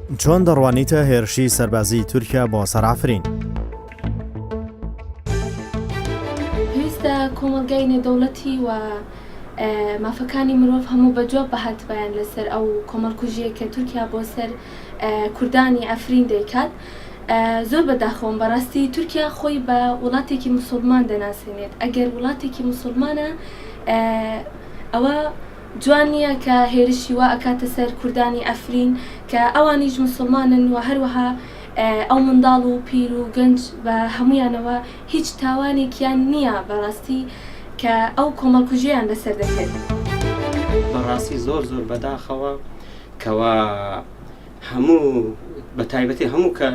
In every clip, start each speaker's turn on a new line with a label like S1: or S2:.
S1: چۆن دەڕوانیتە هێرشی سەربازی تورکیا بۆ سەر ئافرین؟
S2: پێویستە کۆمەلگای نێودەوڵەتی و مافەکانی مرۆڤ هەموو بەجۆ بەهات بەیان لەسەر ئەو کۆمەڵکوژیە کە تورکیا بۆ سەر کوردانی ئەفرین دەیکات. زۆر بەداخەوم بەڕاستی تورکیا خۆی بە وڵاتێکی موسڵمان دەناسێنێت. ئەگەر وڵاتێکی موسڵمانە ئەوە جوان نییە کە هێرشی وا ئەکاتە سەر کوردانی ئەفرین کە ئەوانیش موسڵمانن و هەروەها ئەو منداڵ و پیر و گەنج بە هەمویانەوە هیچ تاوانێکیان نییە بەڕاستی کە ئەو کۆمەڵکوژیان لەسەر دەکرێت.
S3: بەڕاستی زۆر بەداخەوە کەوا هەموو بە تایبەتی هەموو کە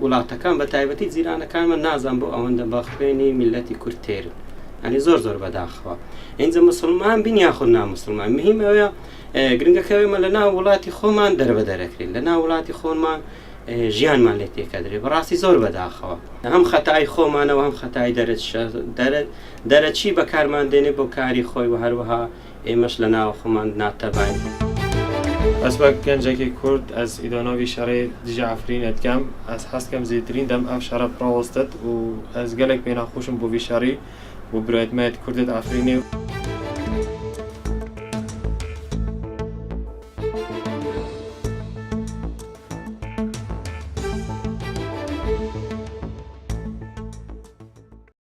S3: وڵاتەکان بە تایبەتی جیرانەکانمان نازان بۆ ئەوەندە بە خوێنی میلەتی کورد تێرن. ئەنی زۆر بەداخەوە ئینجا مسلمان بین یاخود نامسلمان مهم ئەوەیە گرنگەکەوێمە لە ناو وڵاتی خۆمان دەربەدەرەکرین لە ناو وڵاتی خۆمان ژیانمان لێ تێکەدرێت. بەڕاستی زۆر بەداخەوە هەم خەتای خۆمانەوە هەم خەتای دەرەچی بەکارمان دێنێ بۆ کاری خۆی و هەروەها ئێمەش لە ناو خۆمان ناتەبین.
S4: Ez wek gencekê Kurd ez îdanavî şerê dijî Efrînê dikem ez hez dikim zêtirîn dem ev şere pravostet û ez gelek pê naxweşim bo vî şerî û birayetmeyê Kurdê Efrînê